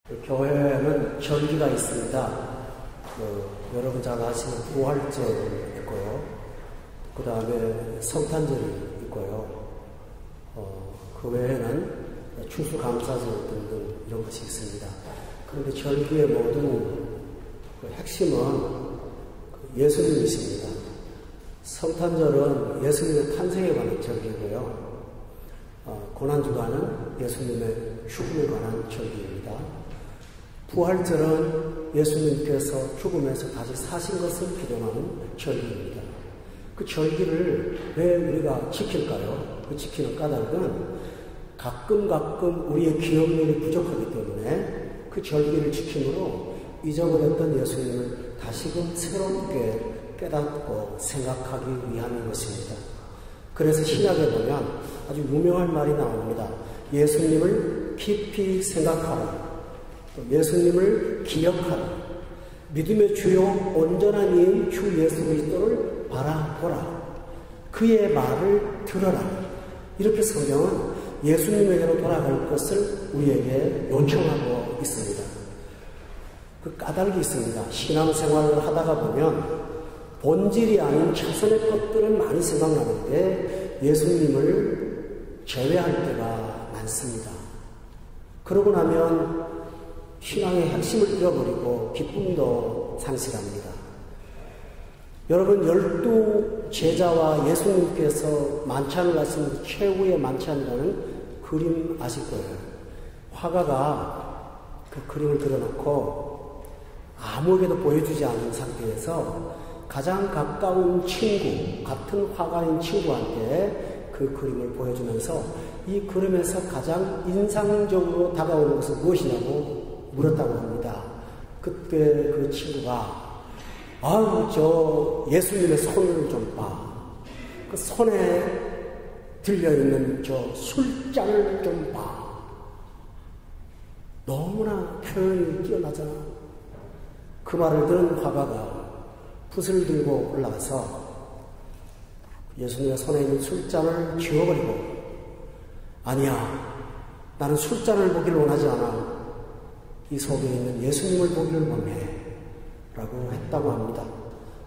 교회에는 절기가 있습니다. 여러분 잘 아시는 부활절이 있고요. 그 다음에 성탄절이 있고요. 그 외에는 추수감사절 등등 이런 것이 있습니다. 그런데 절기의 모든 핵심은 예수님이십니다. 성탄절은 예수님의 탄생에 관한 절기고요. 고난주간은 예수님의 죽음에 관한 절기입니다. 부활절은 예수님께서 죽음에서 다시 사신 것을 기념하는 절기입니다. 그 절기를 왜 우리가 지킬까요? 그 지키는 까닭은 가끔 우리의 기억력이 부족하기 때문에 그 절기를 지킴으로 잊어버렸던 예수님을 다시금 새롭게 깨닫고 생각하기 위함인 것입니다. 그래서 신약에 보면 아주 유명한 말이 나옵니다. 예수님을 깊이 생각하라. 또 예수님을 기억하라. 믿음의 주요 온전한 이인 주 예수 그리스도를 바라보라. 그의 말을 들어라. 이렇게 성경은 예수님에게로 돌아갈 것을 우리에게 요청하고 있습니다. 그 까닭이 있습니다. 신앙생활을 하다가 보면 본질이 아닌 차선의 것들은 많이 생각나는데 예수님을 제외할 때가 많습니다. 그러고 나면 신앙의 핵심을 잃어버리고 기쁨도 상실합니다. 여러분 12 제자와 예수님께서 만찬을 하신 최후의 만찬이라는 그림 아실 거예요. 화가가 그 그림을 그려놓고 아무에게도 보여주지 않은 상태에서 가장 가까운 친구, 같은 화가인 친구한테 그 그림을 보여주면서 이 그림에서 가장 인상적으로 다가오는 것은 무엇이냐고 물었다고 합니다. 그때 그 친구가 아유 저 예수님의 손을 좀 봐. 그 손에 들려있는 저 술잔을 좀 봐. 너무나 표현이 뛰어나잖아. 그 말을 들은 화가가 붓을 들고 올라가서 예수님의 손에 있는 술잔을 지워버리고 아니야 나는 술잔을 보기를 원하지 않아. 이 속에 있는 예수님을 보기를 원해 라고 했다고 합니다.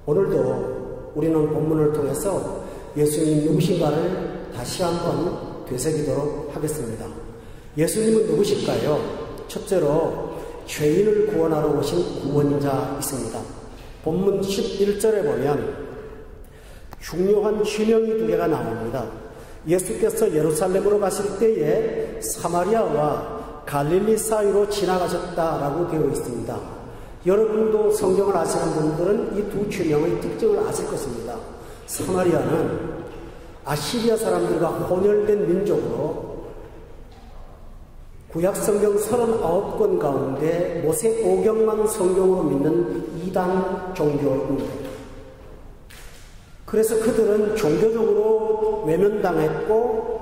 오늘도 우리는 본문을 통해서 예수님 누구신가를 다시 한번 되새기도록 하겠습니다. 예수님은 누구실까요? 첫째로 죄인을 구원하러 오신 구원자이십니다. 본문 11절에 보면 중요한 지명이 두 개가 나옵니다. 예수께서 예루살렘으로 가실 때에 사마리아와 갈릴리 사이로 지나가셨다라고 되어 있습니다. 여러분도 성경을 아시는 분들은 이 두 지명의 특징을 아실 것입니다. 사마리아는 아시리아 사람들과 혼혈된 민족으로 구약성경 39권 가운데 모세 오경만 성경으로 믿는 이단 종교입니다. 그래서 그들은 종교적으로 외면당했고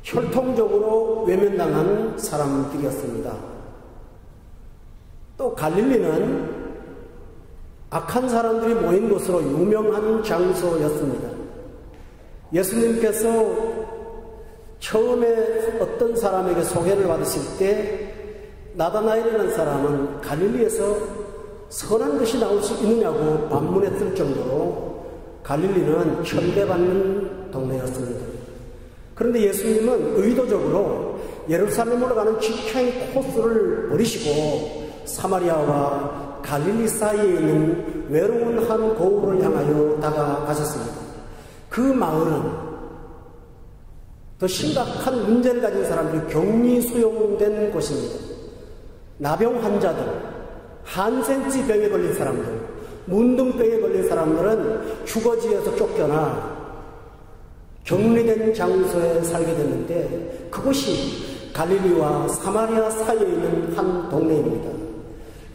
혈통적으로 외면당한 사람들이었습니다. 또 갈릴리는 악한 사람들이 모인 곳으로 유명한 장소였습니다. 예수님께서 처음에 어떤 사람에게 소개를 받으실 때 나다나엘이라는 사람은 갈릴리에서 선한 것이 나올 수 있느냐고 반문했을 정도로 갈릴리는 천대받는 동네였습니다. 그런데 예수님은 의도적으로 예루살렘으로 가는 직행 코스를 버리시고 사마리아와 갈릴리 사이에 있는 외로운 한 고을을 향하여 다가가셨습니다. 그 마을은 더 심각한 문제를 가진 사람들이 격리 수용된 곳입니다. 나병 환자들, 한센치 병에 걸린 사람들, 문둥병에 걸린 사람들은 주거지에서 쫓겨나 격리된 장소에 살게 됐는데 그곳이 갈릴리와 사마리아 사이에 있는 한 동네입니다.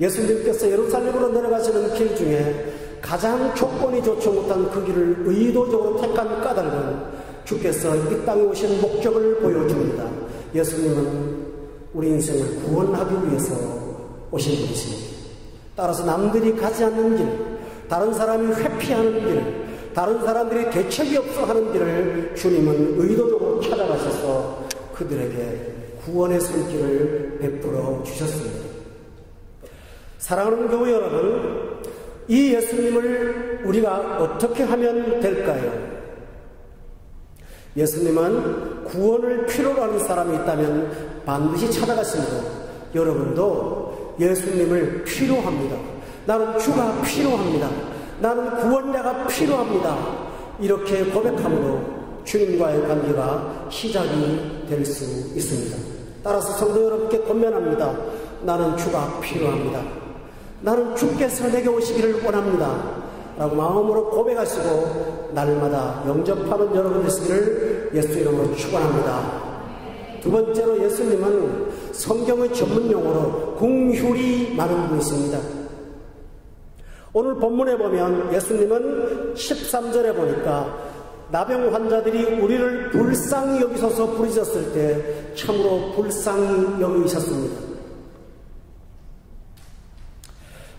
예수님께서 예루살렘으로 내려가시는 길 중에 가장 조건이 좋지 못한 그 길을 의도적으로 택한 까닭은 주께서 이 땅에 오신 목적을 보여줍니다. 예수님은 우리 인생을 구원하기 위해서 오신 분이십니다. 따라서 남들이 가지 않는 길, 다른 사람이 회피하는 길, 다른 사람들이 대책이 없어 하는 길을 주님은 의도적으로 찾아가셔서 그들에게 구원의 손길을 베풀어 주셨습니다. 사랑하는 교회 여러분, 이 예수님을 우리가 어떻게 하면 될까요? 예수님은 구원을 필요로 하는 사람이 있다면 반드시 찾아가십니다. 여러분도 예수님을 필요합니다. 나는 주가 필요합니다. 나는 구원자가 필요합니다. 이렇게 고백함으로 주님과의 관계가 시작이 될 수 있습니다. 따라서 성도 여러분께 권면합니다. 나는 주가 필요합니다. 나는 주께서 내게 오시기를 원합니다. 라고 마음으로 고백하시고 날마다 영접하는 여러분 되시기를 예수 이름으로 축원합니다. 두 번째로 예수님은 성경의 전문용어로 긍휼이 많은 분이십니다. 오늘 본문에 보면 예수님은 13절에 보니까 나병 환자들이 우리를 불쌍히 여기셔서 부르셨을 때 참으로 불쌍히 여기셨습니다.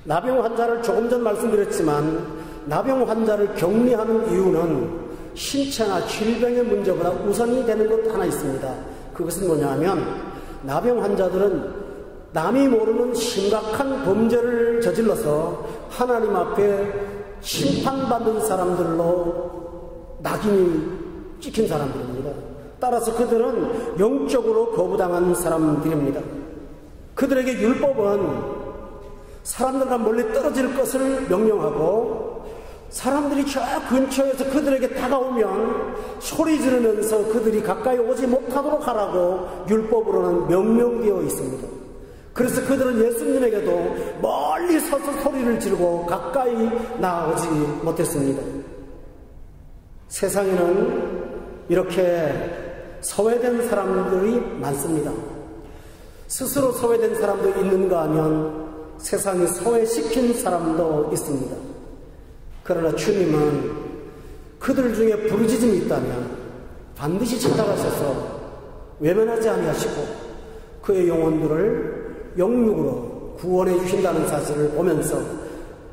나병 환자를 조금 전 말씀드렸지만 나병 환자를 격리하는 이유는 신체나 질병의 문제보다 우선이 되는 것 하나 있습니다. 그것은 뭐냐면 나병 환자들은 남이 모르는 심각한 범죄를 저질러서 하나님 앞에 심판받는 사람들로 낙인이 찍힌 사람들입니다. 따라서 그들은 영적으로 거부당한 사람들입니다. 그들에게 율법은 사람들과 멀리 떨어질 것을 명령하고 사람들이 저 근처에서 그들에게 다가오면 소리 지르면서 그들이 가까이 오지 못하도록 하라고 율법으로는 명령되어 있습니다. 그래서 그들은 예수님에게도 멀리 서서 소리를 지르고 가까이 나오지 못했습니다. 세상에는 이렇게 소외된 사람들이 많습니다. 스스로 소외된 사람도 있는가 하면 세상이 소외시킨 사람도 있습니다. 그러나 주님은 그들 중에 부르짖음이 있다면 반드시 찾아가셔서 외면하지 아니하시고 그의 영혼들을 영육으로 구원해 주신다는 사실을 보면서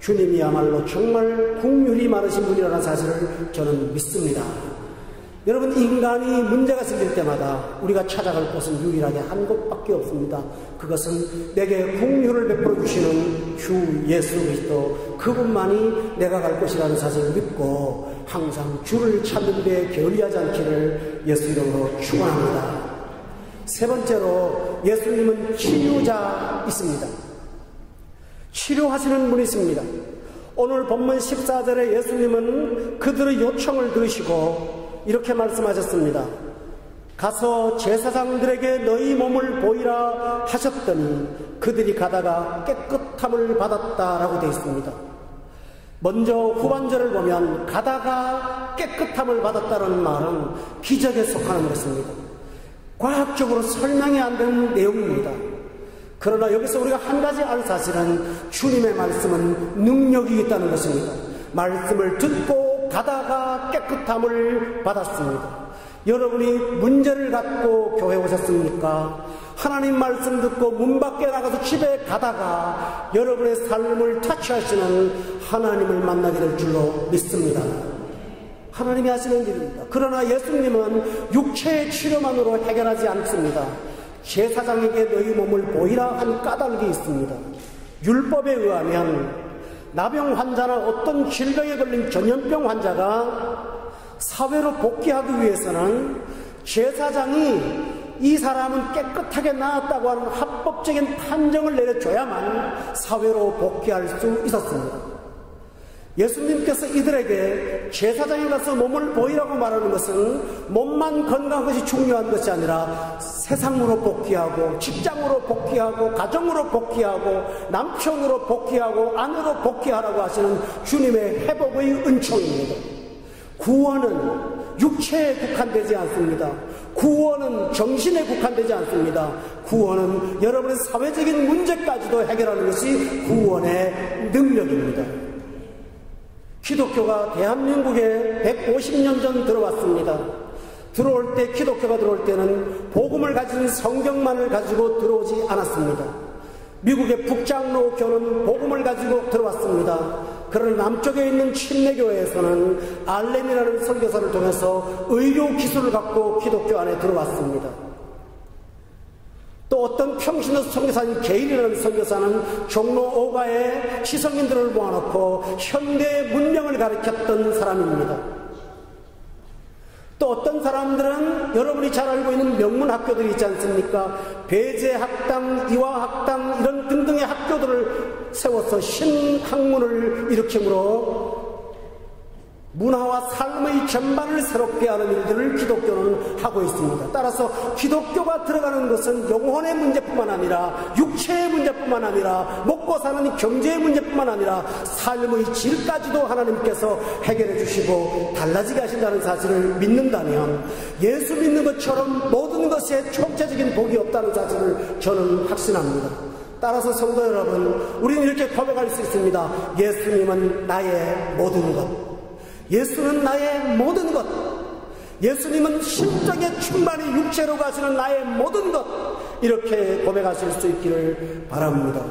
주님이야말로 정말 긍휼이 많으신 분이라는 사실을 저는 믿습니다. 여러분, 인간이 문제가 생길 때마다 우리가 찾아갈 곳은 유일하게 한 곳밖에 없습니다. 그것은 내게 긍휼을 베풀어 주시는 주 예수 그리스도, 그분만이 내가 갈 곳이라는 사실을 믿고 항상 주를 찾는 데 게을리하지 않기를 예수 이름으로 축원합니다. 세 번째로 예수님은 치유자이십니다. 치료하시는 분이십니다. 오늘 본문 14절에 예수님은 그들의 요청을 들으시고 이렇게 말씀하셨습니다. 가서 제사장들에게 너희 몸을 보이라 하셨더니 그들이 가다가 깨끗함을 받았다라고 되어 있습니다. 먼저 후반절을 보면 가다가 깨끗함을 받았다는 말은 기적에 속하는 것입니다. 과학적으로 설명이 안 되는 내용입니다. 그러나 여기서 우리가 한 가지 알 사실은 주님의 말씀은 능력이 있다는 것입니다. 말씀을 듣고 가다가 깨끗함을 받았습니다. 여러분이 문제를 갖고 교회 오셨습니까? 하나님 말씀 듣고 문 밖에 나가서 집에 가다가 여러분의 삶을 터치하시는 하나님을 만나게 될 줄로 믿습니다. 하나님이 하시는 일입니다. 그러나 예수님은 육체의 치료만으로 해결하지 않습니다. 제사장에게 너희 몸을 보이라 한 까닭이 있습니다. 율법에 의하면 나병 환자나 어떤 질병에 걸린 전염병 환자가 사회로 복귀하기 위해서는 제사장이 이 사람은 깨끗하게 나았다고 하는 합법적인 판정을 내려줘야만 사회로 복귀할 수 있었습니다. 예수님께서 이들에게 제사장에 가서 몸을 보이라고 말하는 것은 몸만 건강한 것이 중요한 것이 아니라 세상으로 복귀하고 직장으로 복귀하고 가정으로 복귀하고 남편으로 복귀하고 아내로 복귀하라고 하시는 주님의 회복의 은총입니다. 구원은 육체에 국한되지 않습니다. 구원은 정신에 국한되지 않습니다. 구원은 여러분의 사회적인 문제까지도 해결하는 것이 구원의 능력입니다. 기독교가 대한민국에 150년 전 들어왔습니다. 들어올 때, 기독교가 들어올 때는 복음을 가진 성경만을 가지고 들어오지 않았습니다. 미국의 북장로교는 복음을 가지고 들어왔습니다. 그러나 남쪽에 있는 침례교회에서는 알렌이라는 선교사를 통해서 의료 기술을 갖고 기독교 안에 들어왔습니다. 또 어떤 평신도 선교사인 게일이라는 선교사는 종로 5가에 시성인들을 모아놓고 현대 문명을 가르쳤던 사람입니다. 또 어떤 사람들은 여러분이 잘 알고 있는 명문 학교들이 있지 않습니까? 배제학당, 이화학당 이런 등등의 학교들을 세워서 신학문을 일으킴으로 문화와 삶의 전반을 새롭게 하는 일들을 기독교는 하고 있습니다. 따라서 기독교가 들어가는 것은 영혼의 문제뿐만 아니라 육체의 문제뿐만 아니라 먹고 사는 경제의 문제뿐만 아니라 삶의 질까지도 하나님께서 해결해 주시고 달라지게 하신다는 사실을 믿는다면 예수 믿는 것처럼 모든 것에 총체적인 복이 없다는 사실을 저는 확신합니다. 따라서 성도 여러분, 우리는 이렇게 고백할 수 있습니다. 예수님은 나의 모든 것, 예수는 나의 모든 것, 예수님은 심적의 충만히 육체로 가시는 나의 모든 것, 이렇게 고백하실 수 있기를 바랍니다.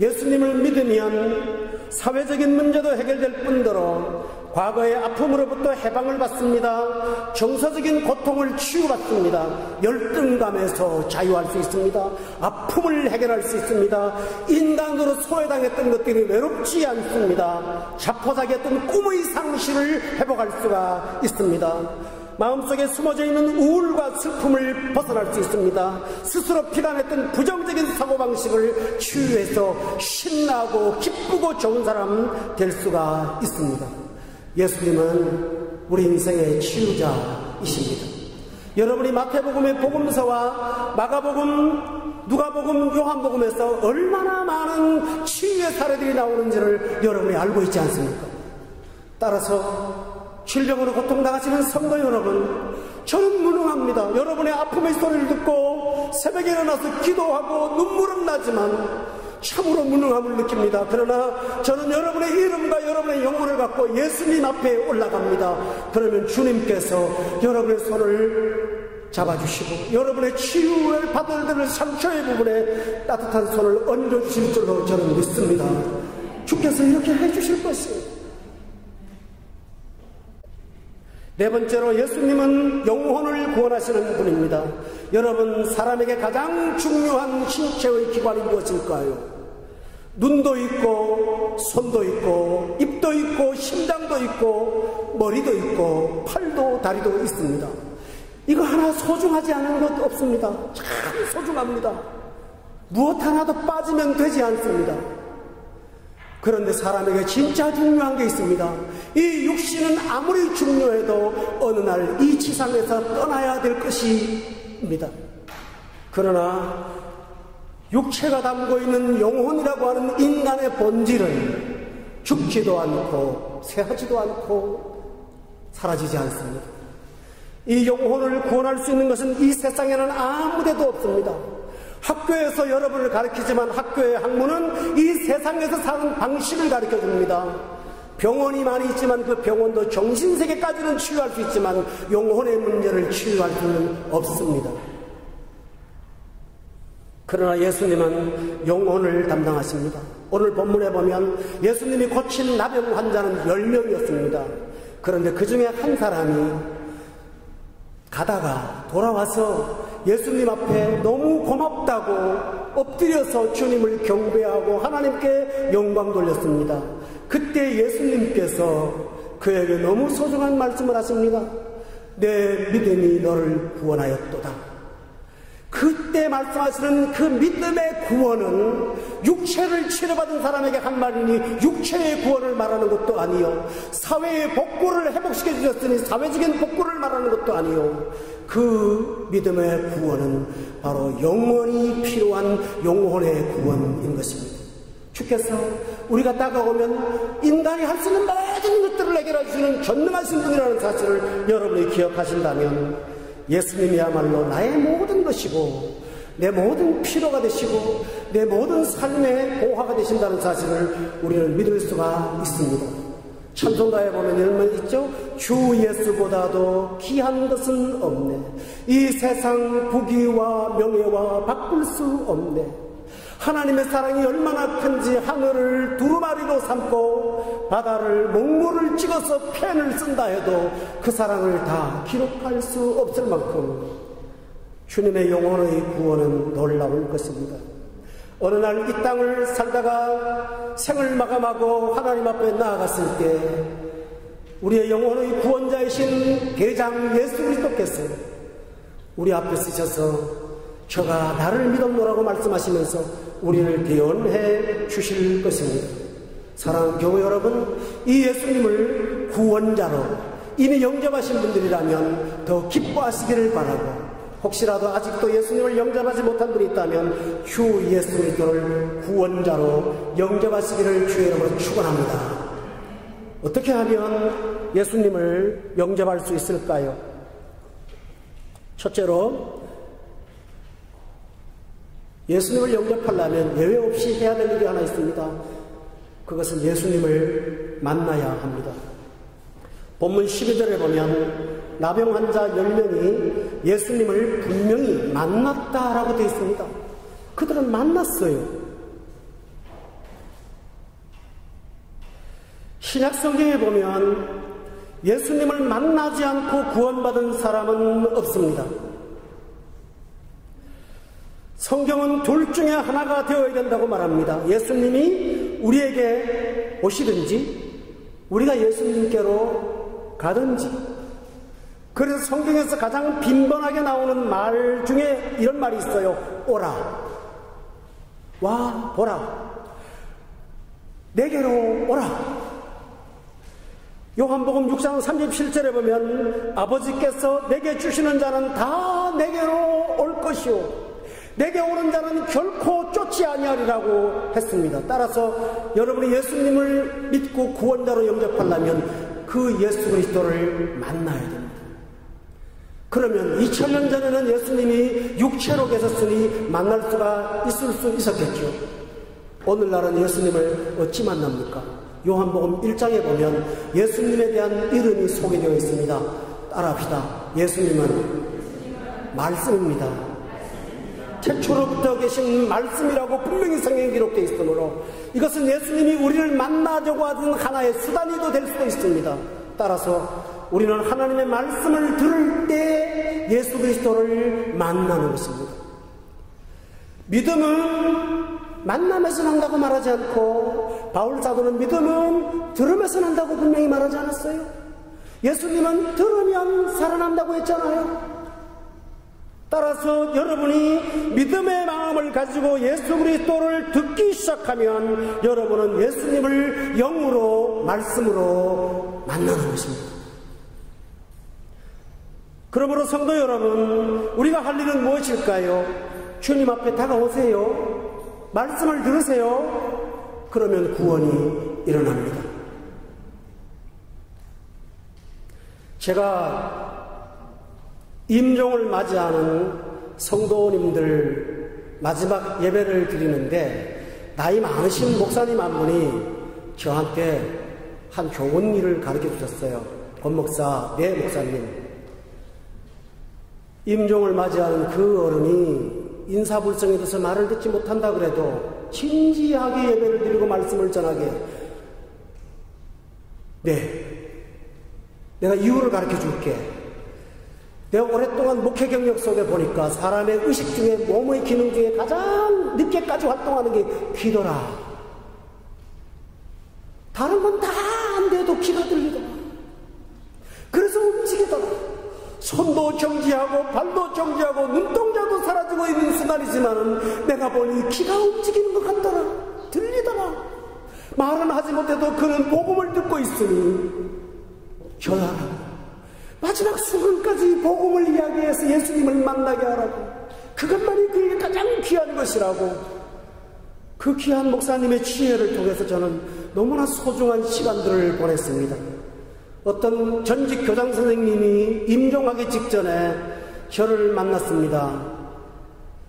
예수님을 믿으면 사회적인 문제도 해결될 뿐더러 과거의 아픔으로부터 해방을 받습니다. 정서적인 고통을 치유받습니다. 열등감에서 자유할 수 있습니다. 아픔을 해결할 수 있습니다. 인간으로 소외당했던 것들이 외롭지 않습니다. 자포자기했던 꿈의 상실을 회복할 수가 있습니다. 마음속에 숨어져 있는 우울과 슬픔을 벗어날 수 있습니다. 스스로 비난했던 부정적인 사고방식을 치유해서 신나고 기쁘고 좋은 사람 될 수가 있습니다. 예수님은 우리 인생의 치유자이십니다. 여러분이 마태복음의 복음서와 마가복음, 누가복음, 요한복음에서 얼마나 많은 치유의 사례들이 나오는지를 여러분이 알고 있지 않습니까? 따라서 질병으로 고통당하시는 성도 여러분, 저는 무능합니다. 여러분의 아픔의 소리를 듣고 새벽에 일어나서 기도하고 눈물은 나지만 참으로 무능함을 느낍니다. 그러나 저는 여러분의 이름과 여러분의 영혼을 갖고 예수님 앞에 올라갑니다. 그러면 주님께서 여러분의 손을 잡아주시고 여러분의 치유를 받아야 될 상처의 부분에 따뜻한 손을 얹어주실 줄로 저는 믿습니다. 주께서 이렇게 해주실 것이에요. 네 번째로, 예수님은 영혼을 구원하시는 분입니다. 여러분, 사람에게 가장 중요한 신체의 기관이 무엇일까요? 눈도 있고 손도 있고 입도 있고 심장도 있고 머리도 있고 팔도 다리도 있습니다. 이거 하나 소중하지 않은 것 없습니다. 참 소중합니다. 무엇 하나도 빠지면 되지 않습니다. 그런데 사람에게 진짜 중요한 게 있습니다. 이 육신은 아무리 중요해도 어느 날 이 지상에서 떠나야 될 것입니다. 그러나 육체가 담고 있는 영혼이라고 하는 인간의 본질은 죽지도 않고 쇠하지도 않고 사라지지 않습니다. 이 영혼을 구원할 수 있는 것은 이 세상에는 아무데도 없습니다. 학교에서 여러분을 가르치지만 학교의 학문은 이 세상에서 사는 방식을 가르쳐줍니다. 병원이 많이 있지만 그 병원도 정신세계까지는 치유할 수 있지만 영혼의 문제를 치유할 수는 없습니다. 그러나 예수님은 영혼을 담당하십니다. 오늘 본문에 보면 예수님이 고친 나병 환자는 10명이었습니다. 그런데 그 중에 한 사람이 가다가 돌아와서 예수님 앞에 너무 고맙다고 엎드려서 주님을 경배하고 하나님께 영광 돌렸습니다. 그때 예수님께서 그에게 너무 소중한 말씀을 하십니다. 내 믿음이 너를 구원하였도다. 그때 말씀하시는 그 믿음의 구원은 육체를 치료받은 사람에게 한 말이니 육체의 구원을 말하는 것도 아니요, 사회의 복구를 회복시켜 주셨으니 사회적인 복구를 말하는 것도 아니요, 그 믿음의 구원은 바로 영원히 필요한 영혼의 구원인 것입니다. 주께서 우리가 다가오면 인간이 할 수 있는 모든 것들을 해결해 주시는 전능하신 분이라는 사실을 여러분이 기억하신다면 예수님이야말로 나의 모든 것이고 내 모든 필요가 되시고 내 모든 삶의 보화가 되신다는 사실을 우리는 믿을 수가 있습니다. 찬송가에 보면 이런 말 있죠. 주 예수보다도 귀한 것은 없네. 이 세상 부귀와 명예와 바꿀 수 없네. 하나님의 사랑이 얼마나 큰지 하늘을 두루마리로 삼고 바다를 목물을 찍어서 펜을 쓴다 해도 그 사랑을 다 기록할 수 없을 만큼 주님의 영혼의 구원은 놀라운 것입니다. 어느 날 이 땅을 살다가 생을 마감하고 하나님 앞에 나아갔을 때 우리의 영혼의 구원자이신 대장 예수 그리스도께서 우리 앞에 서셔서 저가 나를 믿었노라고 말씀하시면서 우리를 대언해 주실 것입니다. 사랑하는 교회 여러분, 이 예수님을 구원자로 이미 영접하신 분들이라면 더 기뻐하시기를 바라고, 혹시라도 아직도 예수님을 영접하지 못한 분이 있다면 주 예수 그리스도를 구원자로 영접하시기를 주의 이름으로 축원합니다. 어떻게 하면 예수님을 영접할 수 있을까요? 첫째로, 예수님을 영접하려면 예외 없이 해야 될 일이 하나 있습니다. 그것은 예수님을 만나야 합니다. 본문 12절에 보면 나병 환자 10명이 예수님을 분명히 만났다라고 되어 있습니다. 그들은 만났어요. 신약 성경에 보면 예수님을 만나지 않고 구원받은 사람은 없습니다. 성경은 둘 중에 하나가 되어야 된다고 말합니다. 예수님이 우리에게 오시든지 우리가 예수님께로 가든지. 그래서 성경에서 가장 빈번하게 나오는 말 중에 이런 말이 있어요. 오라, 와 보라, 내게로 오라. 요한복음 6장 37절에 보면 아버지께서 내게 주시는 자는 다 내게로 올 것이요 내게 오는 자는 결코 쫓지 아니하리라고 했습니다. 따라서 여러분이 예수님을 믿고 구원자로 영접하려면 그 예수 그리스도를 만나야 됩니다. 그러면 2000년 전에는 예수님이 육체로 계셨으니 만날 수가 있을 수 있었겠죠. 오늘날은 예수님을 어찌 만납니까? 요한복음 1장에 보면 예수님에 대한 이름이 소개되어 있습니다. 따라합시다. 예수님은 말씀입니다. 태초로부터 계신 말씀이라고 분명히 성경에 기록되어 있으므로 이것은 예수님이 우리를 만나자고 하는 하나의 수단이도 될 수도 있습니다. 따라서 우리는 하나님의 말씀을 들을 때 예수 그리스도를 만나는 것입니다. 믿음은 만남에서 난다고 말하지 않고 바울 사도는 믿음은 들음에서 난다고 분명히 말하지 않았어요? 예수님은 들으면 살아난다고 했잖아요. 따라서 여러분이 믿음의 마음을 가지고 예수 그리스도를 듣기 시작하면 여러분은 예수님을 영으로 말씀으로 만나는 것입니다. 그러므로 성도 여러분, 우리가 할 일은 무엇일까요? 주님 앞에 다가오세요. 말씀을 들으세요. 그러면 구원이 일어납니다. 제가 임종을 맞이하는 성도님들 마지막 예배를 드리는데 나이 많으신 목사님 한 분이 저한테 한 좋은 일을 가르쳐 주셨어요. 권목사, 네 목사님. 임종을 맞이하는 그 어른이 인사불성에 대해서 말을 듣지 못한다 그래도 진지하게 예배를 드리고 말씀을 전하게, 내가 이유를 가르쳐 줄게. 내가 오랫동안 목회 경력 속에 보니까 사람의 의식 중에, 몸의 기능 중에 가장 늦게까지 활동하는 게 귀더라. 다른 건 다 안 돼도 귀가 들리더라. 그래서 움직이더라. 손도 정지하고 발도 정지하고 눈동자도 사라지고 있는 순간이지만 내가 보니 귀가 움직이는 것 같더라. 들리더라. 말은 하지 못해도 그는 복음을 듣고 있으니 저 사람 마지막 순간까지 복음을 이야기해서 예수님을 만나게 하라고, 그것만이 그에게 가장 귀한 것이라고, 그 귀한 목사님의 지혜를 통해서 저는 너무나 소중한 시간들을 보냈습니다. 어떤 전직 교장 선생님이 임종하기 직전에 저를 만났습니다.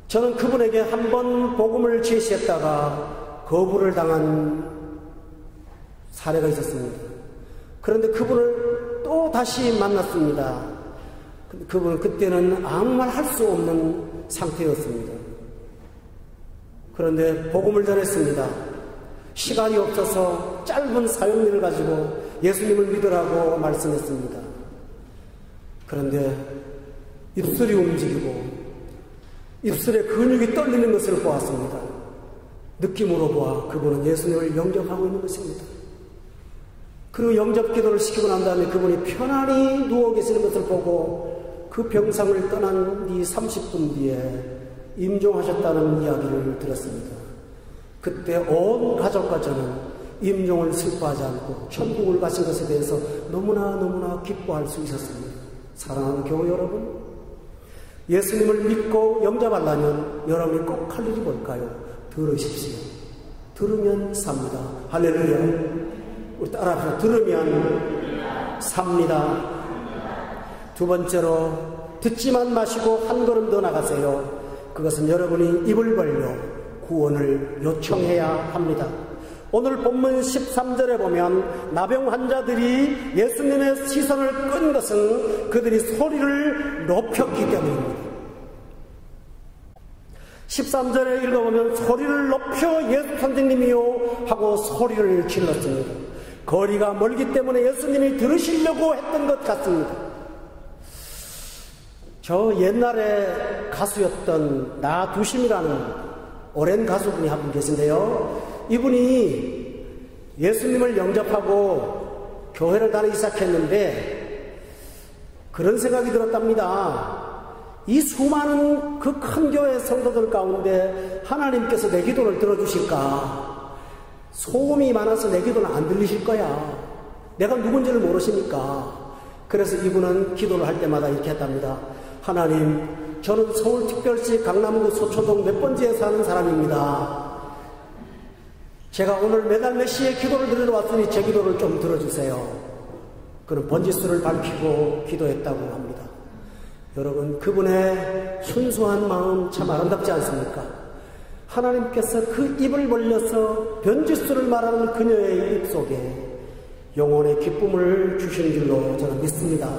저는 그분에게 한 번 복음을 제시했다가 거부를 당한 사례가 있었습니다. 그런데 그분을 또 다시 만났습니다. 그분은 그때는 아무 말 할 수 없는 상태였습니다. 그런데 복음을 전했습니다. 시간이 없어서 짧은 사용일을 가지고 예수님을 믿으라고 말씀했습니다. 그런데 입술이 움직이고 입술에 근육이 떨리는 것을 보았습니다. 느낌으로 보아 그분은 예수님을 영접하고 있는 것입니다. 그리고 영접 기도를 시키고 난 다음에 그분이 편안히 누워 계시는 것을 보고 그 병상을 떠난 뒤 30분 뒤에 임종하셨다는 이야기를 들었습니다. 그때 온 가족과 저는 임종을 슬퍼하지 않고 천국을 가신 것에 대해서 너무나 기뻐할 수 있었습니다. 사랑하는 교우 여러분, 예수님을 믿고 영접하려면 여러분이 꼭 할 일이 뭘까요? 들으십시오. 들으면 삽니다. 할렐루야. 우리 따라합시다. 들으면 삽니다. 두 번째로 듣지만 마시고 한 걸음 더 나가세요. 그것은 여러분이 입을 벌려 구원을 요청해야 합니다. 오늘 본문 13절에 보면 나병 환자들이 예수님의 시선을 끈 것은 그들이 소리를 높였기 때문입니다. 13절에 읽어보면 소리를 높여 예수 선생님이요 하고 소리를 질렀습니다. 거리가 멀기 때문에 예수님이 들으시려고 했던 것 같습니다. 저 옛날에 가수였던 나두심이라는 오랜 가수분이 한 분 계신데요. 이분이 예수님을 영접하고 교회를 다니기 시작했는데 그런 생각이 들었답니다. 이 수많은 그 큰 교회 성도들 가운데 하나님께서 내 기도를 들어주실까? 소음이 많아서 내 기도는 안 들리실 거야. 내가 누군지를 모르시니까. 그래서 이분은 기도를 할 때마다 이렇게 했답니다. 하나님, 저는 서울특별시 강남구 소초동 몇 번지에 사는 사람입니다. 제가 오늘 매달 몇 시에 기도를 드리러 왔으니 제 기도를 좀 들어주세요. 그런 번지수를 밝히고 기도했다고 합니다. 여러분, 그분의 순수한 마음 참 아름답지 않습니까? 하나님께서 그 입을 벌려서 번지수를 말하는 그녀의 입 속에 영혼의 기쁨을 주신 줄로 저는 믿습니다.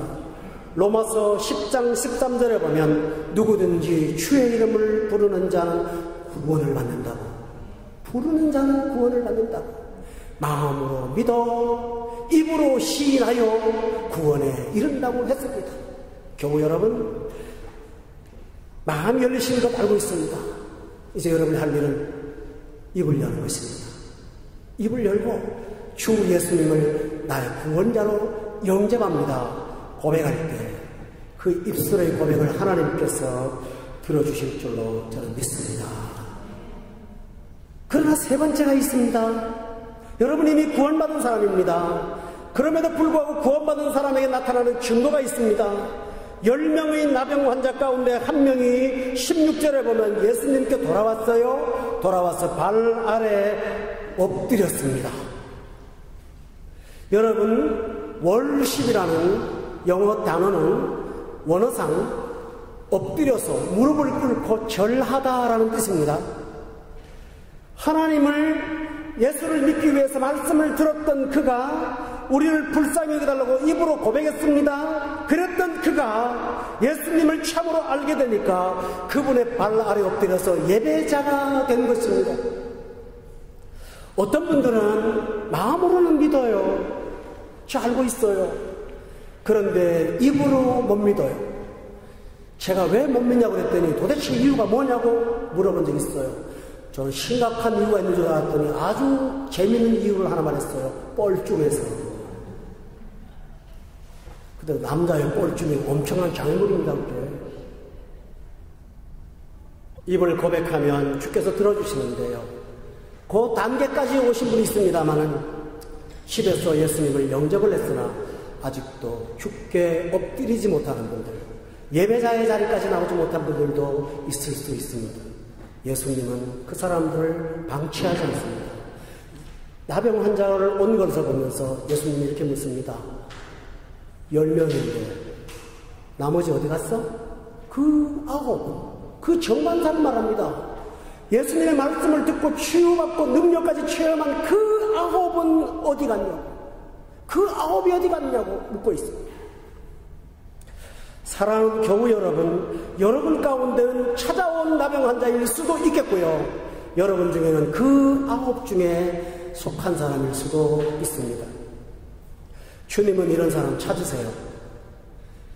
로마서 10장 13절에 보면 누구든지 주의 이름을 부르는 자는 구원을 받는다고. 부르는 자는 구원을 받는다고. 마음으로 믿어 입으로 시인하여 구원에 이른다고 했습니다. 교우 여러분, 마음이 열리신 것 알고 있습니다. 이제 여러분이 할 일은 입을 여는 것입니다. 입을 열고 주 예수님을 나의 구원자로 영접합니다. 고백할 때 그 입술의 고백을 하나님께서 들어주실 줄로 저는 믿습니다. 그러나 세 번째가 있습니다. 여러분 이미 구원받은 사람입니다. 그럼에도 불구하고 구원받은 사람에게 나타나는 증거가 있습니다. 10명의 나병 환자 가운데 한 명이 16절에 보면 예수님께 돌아왔어요. 돌아와서 발 아래 엎드렸습니다. 여러분, 월십이라는 영어 단어는 원어상 엎드려서 무릎을 꿇고 절하다라는 뜻입니다. 하나님을, 예수를 믿기 위해서 말씀을 들었던 그가 우리를 불쌍히 여겨달라고 입으로 고백했습니다. 그랬던 그가 예수님을 참으로 알게 되니까 그분의 발 아래 엎드려서 예배자가 된 것입니다. 어떤 분들은 마음으로는 믿어요. 저 알고 있어요. 그런데 입으로 못 믿어요. 제가 왜 못 믿냐고 그랬더니 도대체 이유가 뭐냐고 물어본 적이 있어요. 저는 심각한 이유가 있는 줄 알았더니 아주 재미있는 이유를 하나 말했어요. 뻘쭘해서. 근데 남자의 뻘쭘이 엄청난 장애물입니다. 그게. 입을 고백하면 주께서 들어주시는데요. 그 단계까지 오신 분이 있습니다만은 집에서 예수님을 영접을 했으나 아직도 주께 엎드리지 못하는 분들, 예배자의 자리까지 나오지 못한 분들도 있을 수 있습니다. 예수님은 그 사람들을 방치하지 않습니다. 나병 환자를 온 것을 보면서 예수님이 이렇게 묻습니다. 10명인데 나머지 어디 갔어? 그 9, 그 정반사를 말합니다. 예수님의 말씀을 듣고 치유받고 능력까지 체험한 그 9은 어디 갔냐고, 그 9이 어디 갔냐고 묻고 있습니다. 사랑하는 교우 여러분, 여러분 가운데는 찾아온 나병 환자일 수도 있겠고요. 여러분 중에는 그 9 중에 속한 사람일 수도 있습니다. 주님은 이런 사람 찾으세요.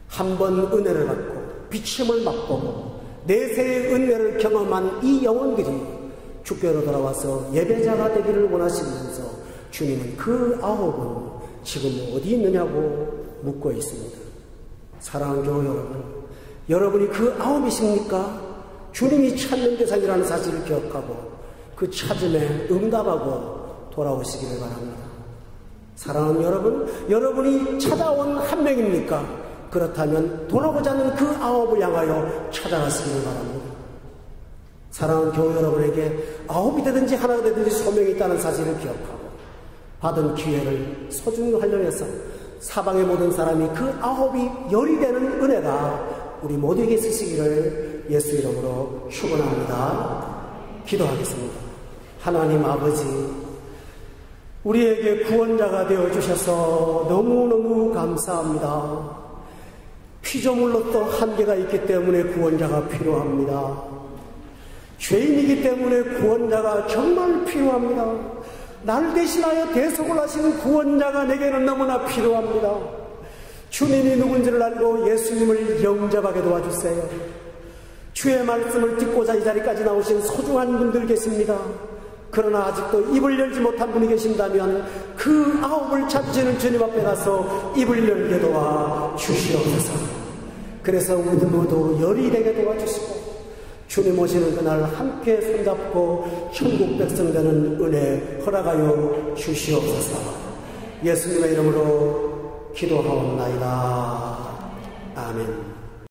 한 번 은혜를 받고 비침을 맛보고 내세의 은혜를 경험한 이 영혼들이 주께로 돌아와서 예배자가 되기를 원하시면서 주님은 그 9은 지금 어디 있느냐고 묻고 있습니다. 사랑하는 교회 여러분, 여러분이 그 9이십니까? 주님이 찾는 대상이라는 사실을 기억하고 그 찾음에 응답하고 돌아오시기를 바랍니다. 사랑하는 여러분, 여러분이 찾아온 한 명입니까? 그렇다면 돌아오지 않는 그 9을 향하여 찾아가시기를 바랍니다. 사랑하는 교회 여러분에게 9이 되든지 하나가 되든지 소명이 있다는 사실을 기억하고 받은 기회를 소중히 활용해서 사방의 모든 사람이 그 9이 열이 되는 은혜가 우리 모두에게 있으시기를 예수 이름으로 축원합니다. 기도하겠습니다. 하나님 아버지, 우리에게 구원자가 되어주셔서 너무너무 감사합니다. 피조물로도 한계가 있기 때문에 구원자가 필요합니다. 죄인이기 때문에 구원자가 정말 필요합니다. 나를 대신하여 대속을 하시는 구원자가 내게는 너무나 필요합니다. 주님이 누군지를 알고 예수님을 영접하게 도와주세요. 주의 말씀을 듣고자 이 자리까지 나오신 소중한 분들 계십니다. 그러나 아직도 입을 열지 못한 분이 계신다면 그 9을 찾으시는 주님 앞에 가서 입을 열게 도와 주시옵소서. 그래서 우리들 모두 열이 되게 도와주시고 주님 오시는 그날 함께 손잡고 천국 백성 되는 은혜 허락하여 주시옵소서. 예수님의 이름으로 기도하옵나이다. 아멘.